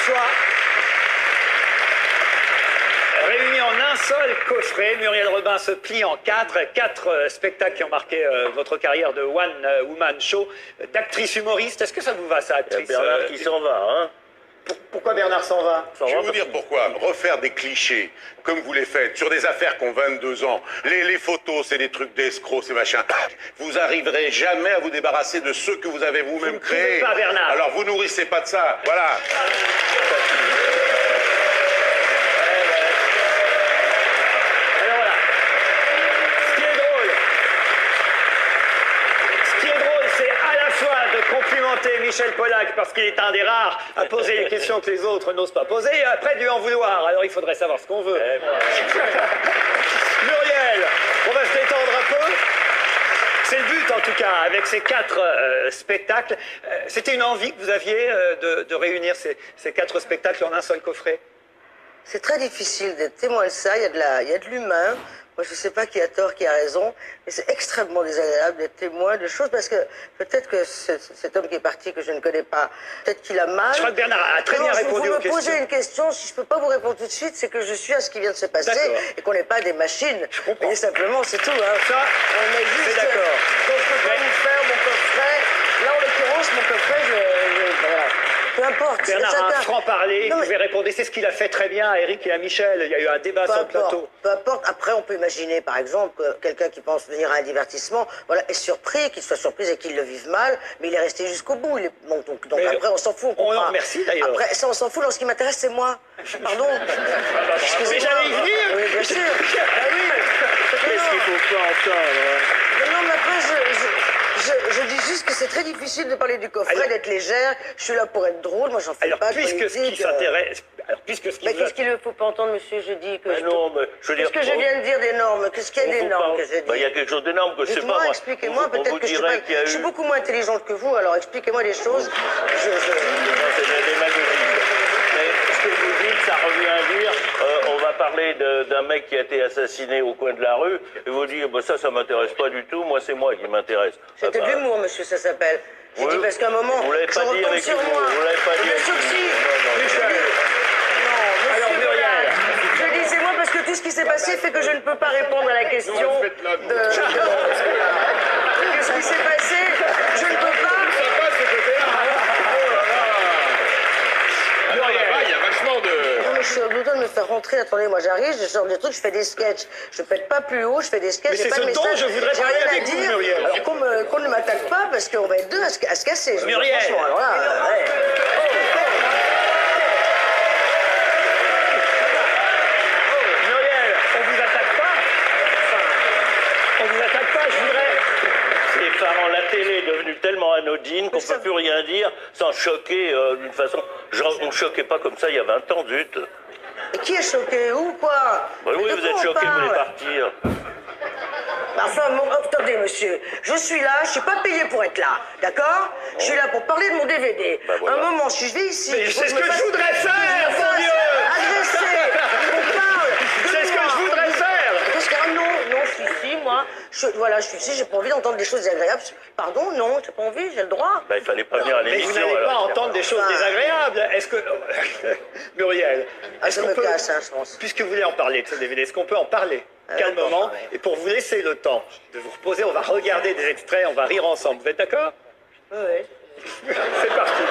fois. Réunis en un seul coffret, Muriel Robin se plie en quatre spectacles qui ont marqué votre carrière de One Woman Show, d'actrice humoriste. Est-ce que ça vous va, ça, actrice Bernard qui s'en va, hein. Pourquoi Bernard s'en va? Je vais vous dire pourquoi. Refaire des clichés, comme vous les faites, sur des affaires qui ont 22 ans. Les photos, c'est des trucs d'escrocs, ces machins. Vous arriverez jamais à vous débarrasser de ceux que vous avez vous-même créés. Pas, Bernard. Alors vous nourrissez pas de ça. Voilà. Alors voilà. Ce qui est drôle, c'est à la fois de complimenter Michel Polac parce qu'il est un des rares à poser les questions que les autres n'osent pas poser, et après de lui en vouloir. Alors il faudrait savoir ce qu'on veut. Muriel, on va se détendre un peu. C'est le but en tout cas, avec ces 4 spectacles. C'était une envie que vous aviez de réunir ces 4 spectacles en un seul coffret? C'est très difficile d'être témoin de ça, il y a de l'humain. Moi, je ne sais pas qui a tort, qui a raison, mais c'est extrêmement désagréable d'être témoin de choses parce que peut-être que cet homme qui est parti, que je ne connais pas, peut-être qu'il a mal. Je crois que Bernard a très bien répondu aux questions. Vous me posez une question, si je ne peux pas vous répondre tout de suite, c'est que je suis à ce qui vient de se passer et qu'on n'est pas des machines. Je comprends. Et simplement, c'est tout. Hein. Ça, on est juste. c'est d'accord. Donc, je peux pas vous faire mon coffret. Là, en l'occurrence, mon coffret, voilà. Peu importe. Bernard a un franc-parler, il pouvait répondre. C'est ce qu'il a fait très bien à Eric et à Michel. Il y a eu un débat sur le plateau. Peu importe. Après, on peut imaginer, par exemple, que quelqu'un qui pense venir à un divertissement, voilà, est surpris, qu'il soit surpris et qu'il le vive mal, mais il est resté jusqu'au bout. Donc après, on s'en fout. On en remercie d'ailleurs. Après, ça, on s'en fout. Ce qui m'intéresse, c'est moi. Pardon. Mais j'allais y venir. Oui, bien sûr. Ah oui. Qu'est-ce qu'il faut pas entendre? Non, mais après, je dis juste que c'est très difficile de parler du coffret, d'être légère. Je suis là pour être drôle, moi j'en fais Alors, pas. puisque ce qui s'intéresse... Mais qu'est-ce qu'il ne faut pas entendre, monsieur? Je dis que... Non, mais je veux dire... Qu'est-ce que je viens de dire d'énorme? Qu'est-ce qu'il y a d'énorme que j'ai dit? Il y a quelque chose d'énorme que je sais pas, Dites-moi, moi. expliquez-moi, peut-être que je suis beaucoup moins intelligente que vous, alors expliquez-moi des choses. Non, c'est de la démagogie. Mais ce que vous dites, ça revient à dire, on va parler d'un mec qui a été assassiné au coin de la rue, et vous dites, bah, ça m'intéresse pas du tout, moi c'est moi qui m'intéresse. C'était de l'humour, monsieur, ça s'appelle. J'ai dit parce qu'à un moment, vous l'avez pas je dit retombe avec sur humour, moi. vous l'avez pas dit Bien avec sûr que si. Michel. Non, Alors, monsieur, Muriel. je dis, c'est moi parce que tout ce qui s'est passé fait que je ne peux pas répondre à la question de... Qu'est-ce qui s'est passé? Je ne peux pas. Il y a vachement de... Non, mais je suis au bout de me faire rentrer. Attendez, moi j'arrive, je sors des trucs, je fais des sketchs. Je pète pas plus haut, je fais des sketchs. Mais j'ai c'est pas ce de message. dont je voudrais J'ai parler rien à avec vous, dire. Muriel. Alors qu'on ne m'attaque pas parce qu'on va être deux à se casser. Je Muriel. Franchement, alors là, ouais. Muriel, on vous attaque pas. On vous attaque pas, je voudrais... Les parents, la télé est devenue tellement anodine qu'on ne peut plus rien dire sans choquer d'une façon... Genre, on ne choquait pas comme ça il y a 20 ans, zut. Et qui est choqué? Où, quoi? Oui, Mais de vous quoi êtes on choqué, vous voulez parle? partir. Enfin, attendez, monsieur, je suis là, je suis pas payé pour être là, d'accord? Je suis là pour parler de mon DVD. Bah, voilà. Un moment, si je vais ici... Mais c'est ce que je voudrais faire, mon Dieu! Agresser, on parle de C'est ce que moi. je voudrais faire! Qu'est-ce qu'il y a? Non, je suis ici, moi. Voilà, je suis ici, j'ai pas envie d'entendre des choses désagréables. Pardon, non, j'ai pas envie, j'ai le droit. Bah, il fallait pas venir à Mais l'émission. vous n'allez pas alors. entendre des choses désagréables. Est-ce que... Muriel, Ah, est-ce ça qu'on me peut... casse, hein, je pense. Puisque vous voulez en parler de ce DVD, est-ce qu'on peut en parler calmement? Et pour vous laisser le temps de vous reposer, on va regarder des extraits, on va rire ensemble. Vous êtes d'accord? Oui. C'est parti.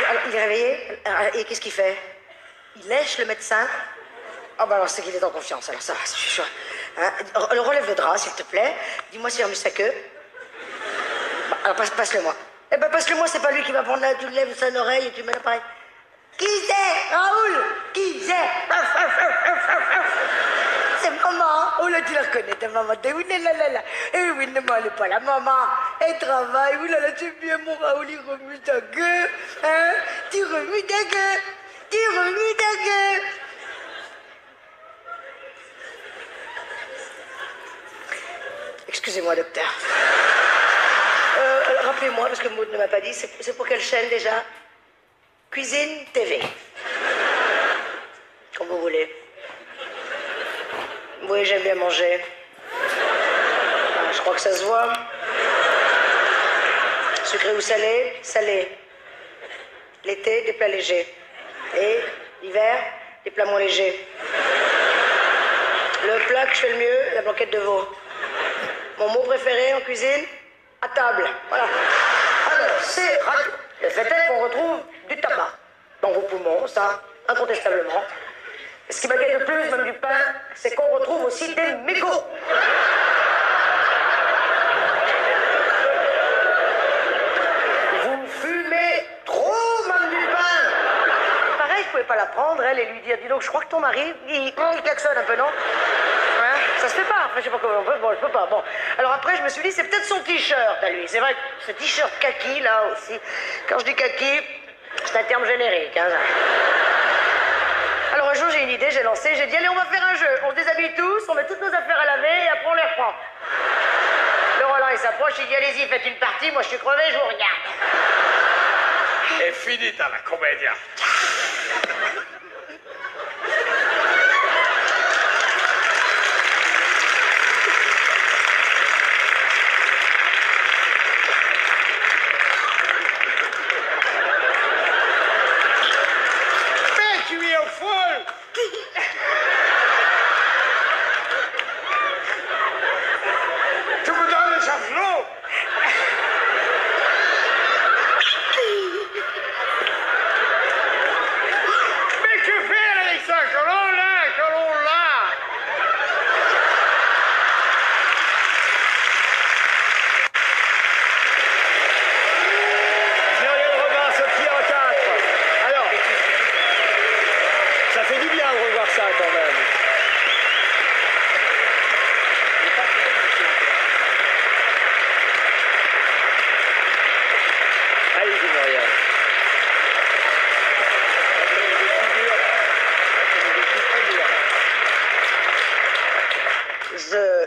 Alors, il est réveillé. Et qu'est-ce qu'il fait? Il lèche le médecin. Ah bah alors c'est qu'il est en confiance, alors ça va, je suis sûr. Hein, relève le drap, s'il te plaît. Dis-moi s'il remet sa queue. Bah, alors passe-le-moi. Eh ben passe-le-moi, c'est pas lui qui va prendre là, tu lèves sa oreille et tu mets l'appareil. Qui c'est? Raoul? Qui c'est? C'est maman. Oh là, tu la reconnais, ta maman. Oui, là, là, là. Eh oui, ne m'en pas la maman. Elle travaille. Oui, là, là, c'est bien, mon Raoul, il remue ta gueule. Hein? Tu remues ta gueule. Tu remues ta gueule. Excusez-moi, docteur. Rappelez-moi, parce que Maud ne m'a pas dit, c'est pour quelle chaîne déjà? Cuisine TV. Comme vous voulez. Oui, j'aime bien manger. Ah, je crois que ça se voit. Sucré ou salé? Salé. L'été, des plats légers. Et l'hiver, des plats moins légers. Le plat que je fais le mieux, la blanquette de veau. Mon mot préféré en cuisine? À table. Voilà. Alors, c'est radio. Le fait est qu'on retrouve du tabac dans vos poumons, ça, incontestablement. Et ce qui m'inquiète le plus, même du pain, c'est qu'on retrouve aussi des mégots. Vous fumez trop, même du pain. Pareil, je pouvais pas la prendre, elle, et lui dire, dis donc, je crois que ton mari, il klaxonne un peu, non? Hein? Ça se fait pas, enfin, je sais pas comment on peut, bon, je peux pas, bon. Alors après, je me suis dit, c'est peut-être son t-shirt à lui. C'est vrai, ce t-shirt kaki, là, aussi. Quand je dis kaki, c'est un terme générique, hein. Alors un jour, j'ai une idée, j'ai lancé, j'ai dit, allez, on va faire un jeu. On se déshabille tous, on met toutes nos affaires à laver, et après, on les reprend. Le Roland, il s'approche, il dit, allez-y, faites une partie, moi, je suis crevé, je vous regarde. Et finita la commedia.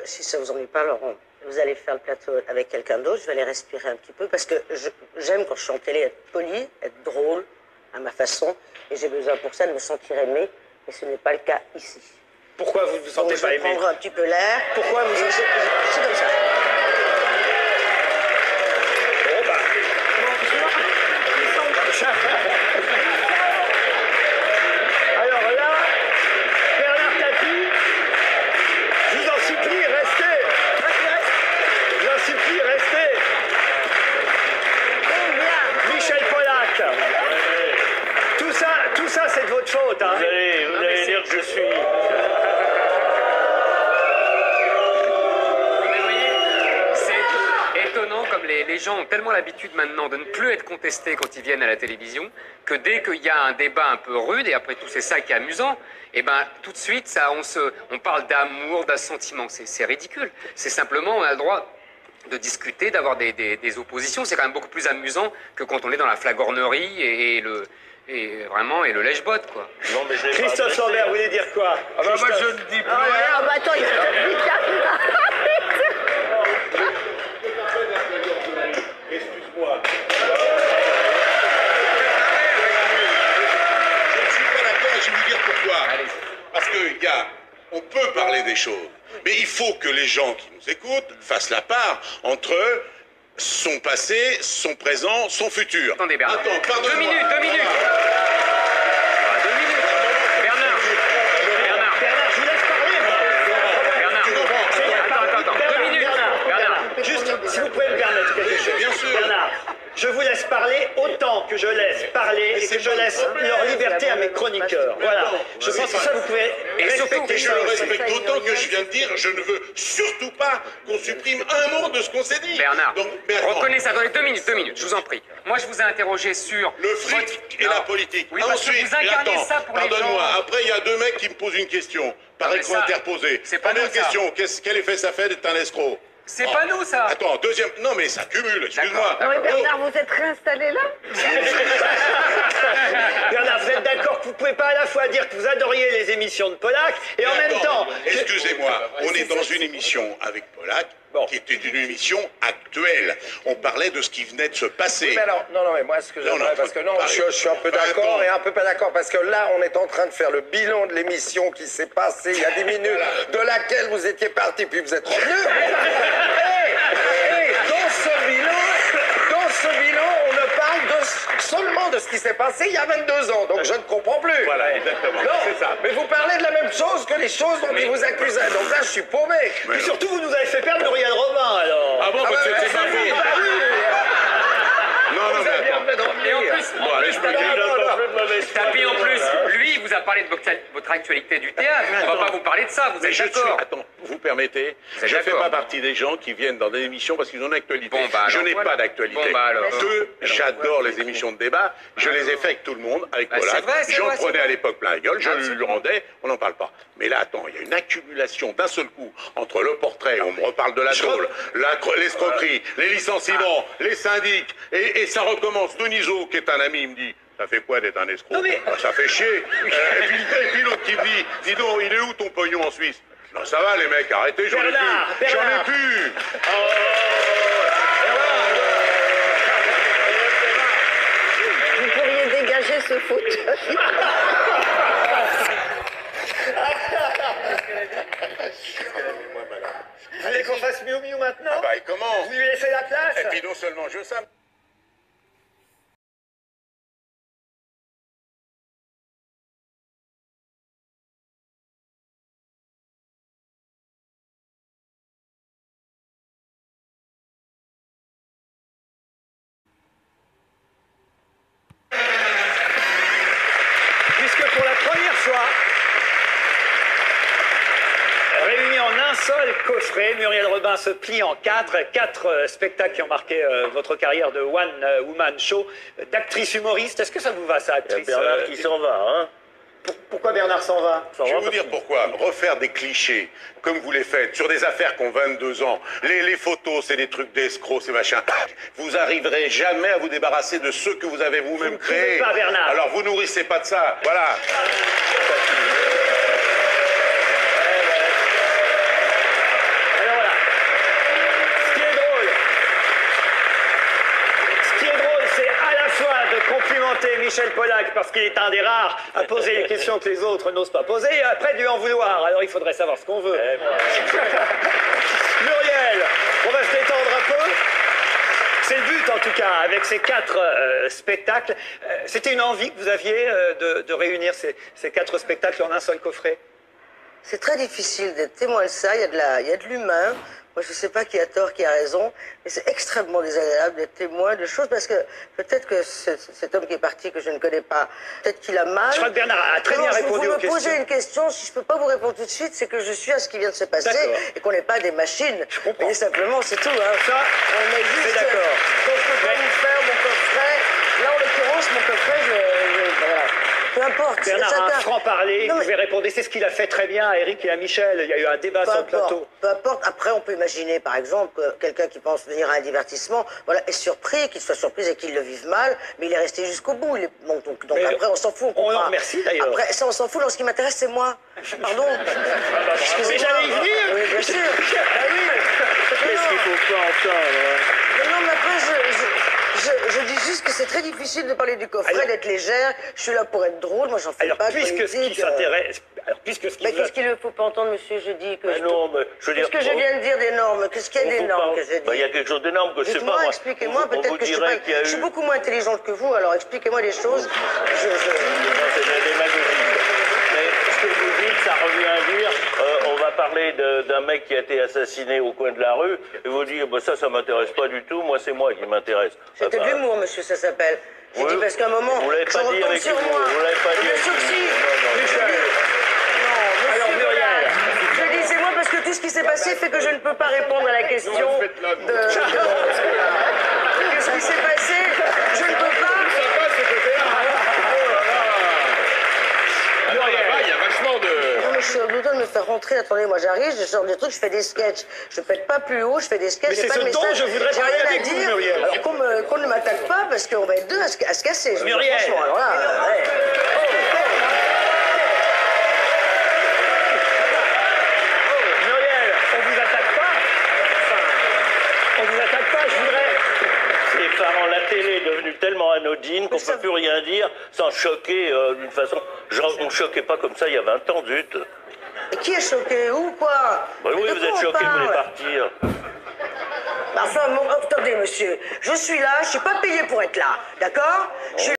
Si ça vous ennuie pas, Laurent, vous allez faire le plateau avec quelqu'un d'autre, je vais aller respirer un petit peu, parce que j'aime quand je suis en télé être poli, être drôle, à ma façon, et j'ai besoin pour ça de me sentir aimé, et ce n'est pas le cas ici. Pourquoi vous ne vous sentez pas aimé? Je vais prendre un petit peu l'air. Pourquoi vous... C'est comme ça. Bon, bah... Alors là, Bernard Tapie, je vous en supplie, restez. Je vous en supplie, restez. Michel Polac. Tout ça, c'est de votre faute, hein. Vous allez dire que je suis... Comme les gens ont tellement l'habitude maintenant de ne plus être contestés quand ils viennent à la télévision, que dès qu'il y a un débat un peu rude, et après tout c'est ça qui est amusant, et ben tout de suite ça, on parle d'amour, d'assentiment, c'est ridicule. C'est simplement, on a le droit de discuter, d'avoir des oppositions, c'est quand même beaucoup plus amusant que quand on est dans la flagornerie et le lèche-botte, quoi. Non, mais Christophe Lambert, vous voulez dire quoi? Ah bah moi je ne dis plus rien. Ah bah attends, il Excuse-moi. Je ne suis pas d'accord et je vais vous dire pourquoi. Parce qu'on peut parler des choses, mais il faut que les gens qui nous écoutent fassent la part entre son passé, son présent, son futur. Attendez, Bernard. Attends, pardonne-moi. 2 minutes. 2 minutes. Bernard, Je vous laisse parler, moi. attends. 2 minutes. Bernard. Juste, si vous pouvez me permettre quelque chose. Bien sûr. Bernard, je vous laisse parler autant que je laisse parler et que je laisse leur liberté à mes chroniqueurs. Voilà. Je pense que ça, vous pouvez respecter Et je ça le aussi. respecte autant que je viens de dire, je ne veux surtout pas qu'on supprime un mot de ce qu'on s'est dit. Bernard, Donc, mais attends, reconnaissez, attendez 2 minutes, je vous en prie. Moi, je vous ai interrogé sur... le fric et la politique. Oui, parce que Ensuite, vous incarnez attends, ça pour les pardonne-moi, gens. après il y a deux mecs qui me posent une question, par Non, mais ça, interposé. c'est pas Première nous, ça. question, quel effet ça fait d'être un escroc? C'est pas nous, ça. Attends, deuxième, non mais ça cumule, excuse-moi. D'accord. Oui, Bernard, vous êtes réinstallé là? Bernard, vous êtes d'accord que vous pouvez pas à la fois dire que vous adoriez les émissions de Polak et en même temps... Excusez-moi, on est dans une émission avec Polak, qui était une émission actuelle. On parlait de ce qui venait de se passer. Oui, mais alors, non, mais moi, ce que j'aimerais, parce que je suis un peu d'accord et un peu pas d'accord, parce que là, on est en train de faire le bilan de l'émission qui s'est passée il y a 10 minutes, de laquelle vous étiez parti, puis vous êtes revenu. Et dans ce bilan, on ne parle seulement de ce qui s'est passé il y a 22 ans, donc je ne comprends plus. Voilà, exactement. Non, c'est ça. mais vous parlez de la même chose que les choses dont ils vous accusaient, donc là, je suis paumé. Puis surtout, vous nous avez fait perdre Muriel Robin, alors. Ah bon, parce que c'est pas oui, faux. bah oui. Non, Vous avez bien attends. fait de revenir. Et en plus, Bon, allez, je peux le dire. Tapi en plus, lui, il vous a parlé de votre actualité du théâtre. On va pas vous parler de ça, vous Mais êtes je suis... d'accord. Attends, vous permettez, Vous êtes je ne fais d'accord. pas partie des gens qui viennent dans des émissions parce qu'ils ont une actualité. Bon, bah, je alors, n'ai voilà. pas d'actualité. Bon, bah, alors. J'adore les émissions de débat. Je les ai fait avec tout le monde, avec Bah, Polak. c'est vrai, c'est J'en vrai, c'est prenais vrai. à l'époque plein la gueule, je Absolument. lui rendais, on n'en parle pas. Mais là, attends, il y a une accumulation d'un seul coup entre le portrait, on me reparle de la tôle, l'escroquerie, les licenciements, les syndics, et ça recommence. Denisot, qui est un ami, il me dit... Ça fait quoi d'être un escroc? Non, mais- Ah, ça fait chier. Et puis l'autre qui me dit, dis donc, il est où ton pognon en Suisse? Non, ça va les mecs, arrêtez, j'en ai Bernard, plus. J'en ai Bernard. plus. Vous pourriez dégager ce fauteuil. Vous voulez qu'on fasse mieux maintenant? Bah, et comment? Vous lui laissez la place? Et puis non seulement je sais. Puisque pour la première fois, réunis en un seul coffret, Muriel Robin se plie en quatre spectacles qui ont marqué votre carrière de One Woman Show, d'actrice humoriste. Est-ce que ça vous va, ça, Il y a actrice Bernard qui s'en va, hein. Pourquoi Bernard s'en va? Je vais vous dire pourquoi. Refaire des clichés, comme vous les faites, sur des affaires qui ont 22 ans. Les photos, c'est des trucs d'escrocs, c'est machin. Vous arriverez jamais à vous débarrasser de ceux que vous avez vous-même ne pouvez créés. pas, Bernard. Alors vous nourrissez pas de ça. Voilà. Alors voilà. Ce qui est drôle, c'est à la fois de complimenter Michel Polak parce qu'il est un des rares à poser les questions que les autres n'osent pas poser, et après de lui en vouloir. Alors il faudrait savoir ce qu'on veut. Muriel, on va se détendre un peu. C'est le but en tout cas, avec ces quatre spectacles. C'était une envie que vous aviez de réunir ces quatre spectacles en un seul coffret? C'est très difficile d'être témoin de ça. Il y a de l'humain. Moi, je ne sais pas qui a tort, qui a raison, mais c'est extrêmement désagréable d'être témoin de choses parce que peut-être que cet homme qui est parti, que je ne connais pas, peut-être qu'il a mal. Je crois que Bernard a très bien répondu aux Vous me posez questions. une question, si je ne peux pas vous répondre tout de suite, c'est que je suis à ce qui vient de se passer D'accord. et qu'on n'est pas des machines. Je comprends. Et simplement, c'est tout. Hein. Ça, on est juste. c'est d'accord. Donc, je ne peux pas vous faire mon coffret. Là, en l'occurrence, mon coffret, voilà. Peu importe. Bernard a un chacun- franc-parler, il Non, mais- pouvait répondre. C'est ce qu'il a fait très bien à Eric et à Michel. Il y a eu un débat sur le plateau. Peu importe. Après, on peut imaginer, par exemple, que quelqu'un qui pense venir à un divertissement, voilà, est surpris, qu'il soit surpris et qu'il le vive mal, mais il est resté jusqu'au bout. Donc Mais après, on s'en fout. on comprend. en remercie, d'ailleurs. Après, ça, on s'en fout. Alors, ce qui m'intéresse, c'est moi. Pardon. Mais j'allais y venir. Oui, bien sûr. Ah oui. Qu'est-ce qu'il faut pas entendre? Non, mais après, je dis juste que c'est très difficile de parler du coffret, Alors- d'être légère. Je suis là pour être drôle. Moi, j'en fais Alors, pas de puisque ce qui politique, s'intéresse... Alors, puisque ce qui Mais vous- qu'est-ce qu'il ne faut pas entendre, monsieur? Je dis que. Mais non, mais je veux dire... Qu'est-ce que je viens de dire d'énorme? Qu'est-ce qu'il y a on vous d'énorme parle- que j'ai dit? Bah, il y a quelque chose d'énorme que je sais pas, Dites-moi, moi. expliquez-moi, On peut-être vous que je suis dirait pas... qu'il y a Je suis eu- beaucoup moins intelligente que vous, alors expliquez-moi des choses. Non, c'est de la démagogie. Mais ce que vous dites, ça revient à dire, on va parler d'un mec qui a été assassiné au coin de la rue, et vous dites, bah, ça m'intéresse pas du tout, moi c'est moi qui m'intéresse. C'était Ah de bah, l'humour, monsieur, ça s'appelle. J'ai Oui. dit parce qu'à un moment, Vous l'avez je pas dit retombe avec sur humour, moi. vous l'avez pas dit Bien avec sûr que si. humour. Non, Michel. Non, Alors, monsieur, Muriel. voilà. Je dis c'est moi parce que tout ce qui s'est passé fait que je ne peux pas répondre à la question de... Qu'est-ce qui s'est passé? Je ne peux pas... Il y a vachement de... Non, mais je suis au bout de me faire rentrer. Attendez, moi j'arrive, je sors des trucs, je fais des sketchs. Je pète pas plus haut, je fais des sketchs. Mais c'est pas ce de dont message. je voudrais J'ai parler rien à avec vous, dire. Muriel. Alors qu'on ne m'attaque pas parce qu'on va être deux à se casser. Je Muriel. franchement, alors là, ouais. Muriel, on vous attaque pas. Enfin, on vous attaque pas, je voudrais... Stéphane, la télé est devenue tellement anodine qu'on ne peut plus rien dire sans choquer d'une façon... Genre, on ne choquait pas comme ça il y a 20 ans, zut. Et qui est choqué? Où, quoi? Bah oui, vous êtes choqué, vous voulez partir. Enfin, attendez, monsieur. Je suis là, je suis pas payé pour être là. D'accord?